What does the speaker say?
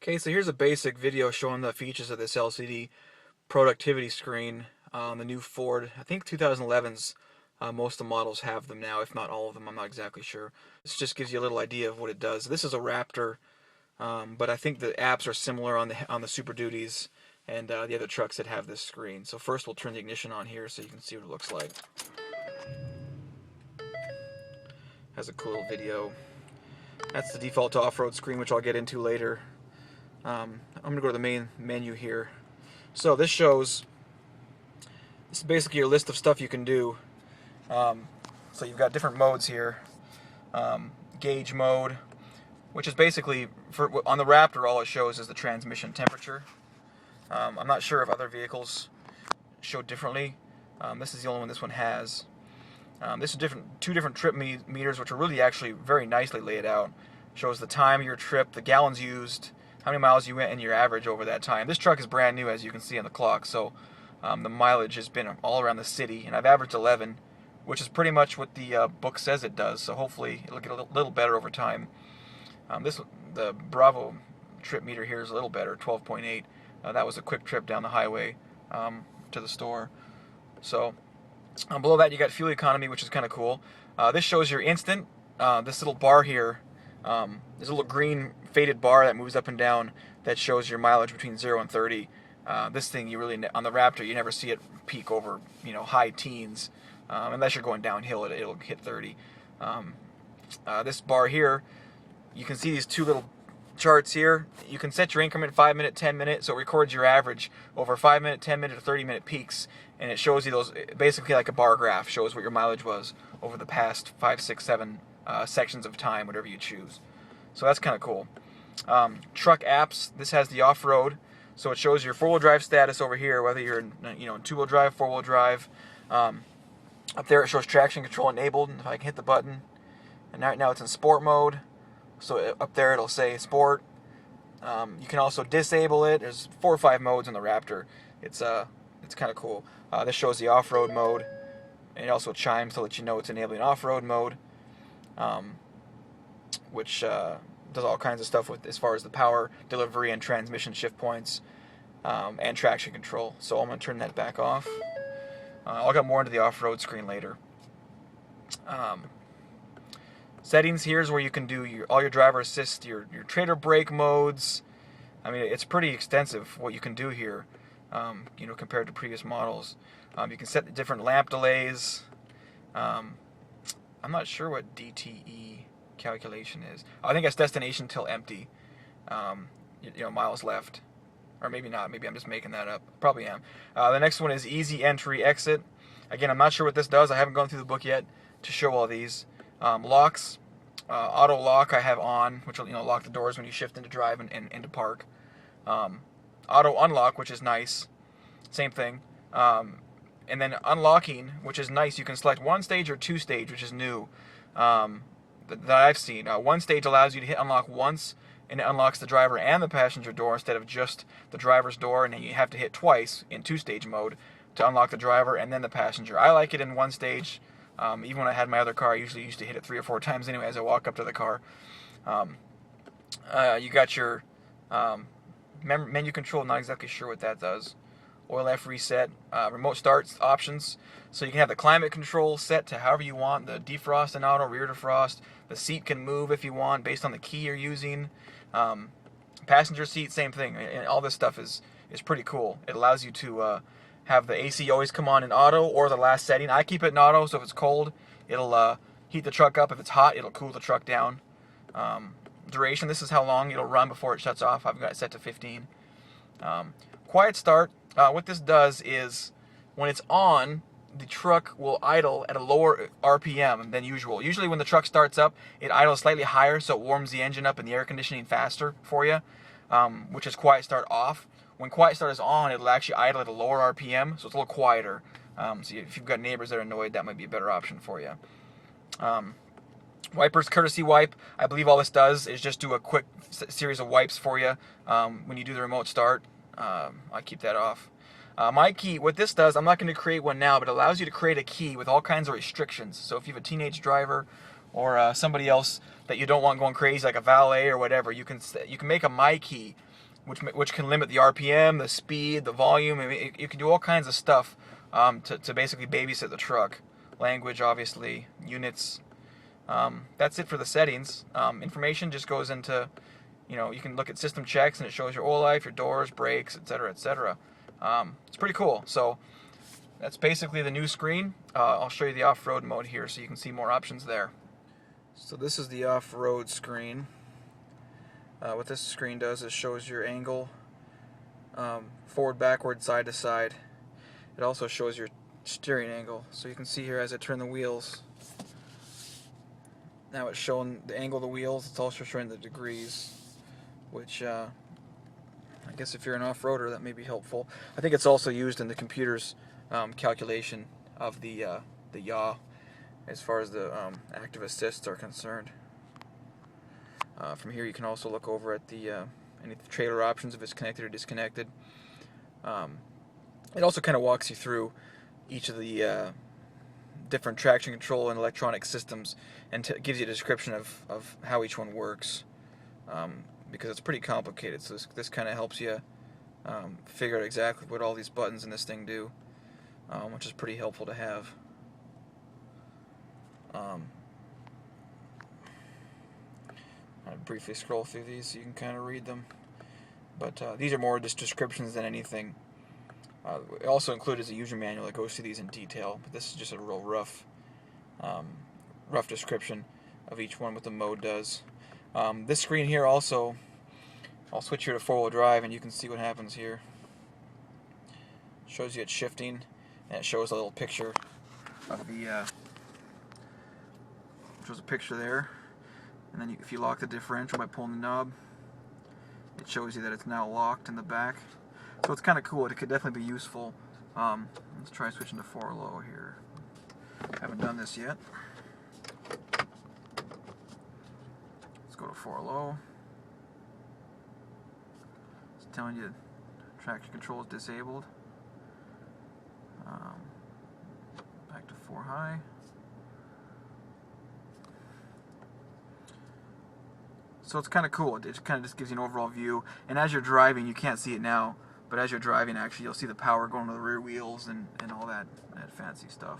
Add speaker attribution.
Speaker 1: Okay, so here's a basic video showing the features of this LCD productivity screen on the new Ford. I think 2011s, most of the models have them now, if not all of them. I'm not exactly sure. This just gives you a little idea of what it does. This is a Raptor, but I think the apps are similar on the Super Duties and the other trucks that have this screen. So first we'll turn the ignition on here so you can see what it looks like. Has a cool little video. That's the default off-road screen, which I'll get into later. I'm going to go to the main menu here. So this is basically your list of stuff you can do. So you've got different modes here. Gauge mode, which is basically, on the Raptor, all it shows is the transmission temperature. I'm not sure if other vehicles show differently. This is the only one this one has. This is two different trip meters, which are really actually very nicely laid out. Shows the time of your trip, the gallons used, how many miles you went, and your average over that time. This truck is brand new, as you can see on the clock, so the mileage has been all around the city, and I've averaged 11, which is pretty much what the book says it does, so hopefully it'll get a little better over time. The Bravo trip meter here is a little better, 12.8. That was a quick trip down the highway to the store. So below that you got fuel economy, which is kind of cool. This shows your instant. This little bar here, there's a little green faded bar that moves up and down that shows your mileage between 0 and 30. This thing, you really, on the Raptor, you never see it peak over, high teens, unless you're going downhill. It'll hit 30. This bar here, you can see these two little charts here. You can set your increment 5 minute, 10 minute, so it records your average over 5 minute, 10 minute, or 30 minute peaks, and it shows you those basically like a bar graph. Shows what your mileage was over the past 5, 6, 7 sections of time, whatever you choose. So that's kind of cool. Truck apps. This has the off-road, so it shows your four-wheel drive status over here, whether you're in, in two-wheel drive, four-wheel drive. Up there it shows traction control enabled. If I can hit the button, and right now it's in sport mode. So up there it'll say sport. You can also disable it. There's 4 or 5 modes in the Raptor. It's kind of cool. This shows the off-road mode, and it also chimes to let you know it's enabling off-road mode, which does all kinds of stuff with as far as the power delivery and transmission shift points, and traction control. So I'm going to turn that back off. I'll get more into the off-road screen later. Settings here is where you can do all your driver assist, your trailer brake modes. I mean, it's pretty extensive what you can do here, compared to previous models. You can set the different lamp delays. I'm not sure what DTE calculation is. I think it's destination till empty. Miles left. Or maybe not. Maybe I'm just making that up. Probably am. The next one is easy entry exit. Again, I'm not sure what this does. I haven't gone through the book yet to show all these. Locks. Auto lock I have on, which will lock the doors when you shift into drive and into park. Auto unlock, which is nice. Same thing. And then unlocking, which is nice. You can select 1 stage or 2 stage, which is new. That I've seen. 1 stage allows you to hit unlock once, and it unlocks the driver and the passenger door instead of just the driver's door, and then you have to hit twice in 2-stage mode to unlock the driver and then the passenger. I like it in 1 stage. Even when I had my other car, I usually used to hit it 3 or 4 times anyway as I walk up to the car. You got your menu control, not exactly sure what that does. Oil F reset, remote start options, so you can have the climate control set to however you want, the defrost and auto, rear defrost. The seat can move if you want based on the key you're using. Passenger seat, same thing. And all this stuff is pretty cool. It allows you to have the AC always come on in auto or the last setting. I keep it in auto, so if it's cold, it'll heat the truck up. If it's hot, it'll cool the truck down. Duration, this is how long it'll run before it shuts off. I've got it set to 15. Quiet start. What this does is, when it's on, the truck will idle at a lower RPM than usual. Usually when the truck starts up, it idles slightly higher, so it warms the engine up and the air conditioning faster for you, which is quiet start off. When quiet start is on, it'll actually idle at a lower RPM, so it's a little quieter. So if you've got neighbors that are annoyed, that might be a better option for you. Wipers, courtesy wipe. I believe all this does is just do a quick series of wipes for you when you do the remote start. I keep that off. My key, what this does, I'm not going to create one now, but it allows you to create a key with all kinds of restrictions. So if you have a teenage driver or somebody else that you don't want going crazy, like a valet or whatever, you can make a my key which can limit the RPM, the speed, the volume. I mean, you can do all kinds of stuff to basically babysit the truck. Language, obviously, units. That's it for the settings. Information just goes into, you can look at system checks and it shows your oil life, your doors, brakes, etc., etc. It's pretty cool. So that's basically the new screen. I'll show you the off-road mode here so you can see more options there. So this is the off-road screen. What this screen does is shows your angle, forward, backward, side to side. It also shows your steering angle. So you can see here as I turn the wheels, now it's showing the angle of the wheels. It's also showing the degrees, which I guess if you're an off-roader that may be helpful. I think it's also used in the computer's calculation of the yaw as far as the active assists are concerned. From here you can also look over at the any trailer options if it's connected or disconnected. It also kind of walks you through each of the different traction control and electronic systems and gives you a description of how each one works, because it's pretty complicated. So this kind of helps you figure out exactly what all these buttons in this thing do, which is pretty helpful to have. I'll briefly scroll through these so you can kind of read them, but these are more just descriptions than anything. It also included a user manual that goes through these in detail, but this is just a real rough description of each one, what the mode does. This screen here also, I'll switch here to 4-wheel drive and you can see what happens here. It shows you it's shifting, and it shows a little picture of the shows a picture there, and then if you lock the differential by pulling the knob, it shows you that it's now locked in the back. So it's kind of cool. It could definitely be useful. Let's try switching to 4-low here. Haven't done this yet. Let's go to 4-low. It's telling you traction control is disabled. Back to 4-high. So it's kind of cool. It kind of just gives you an overall view. And as you're driving, you can't see it now, but as you're driving, actually, you'll see the power going to the rear wheels and all that fancy stuff.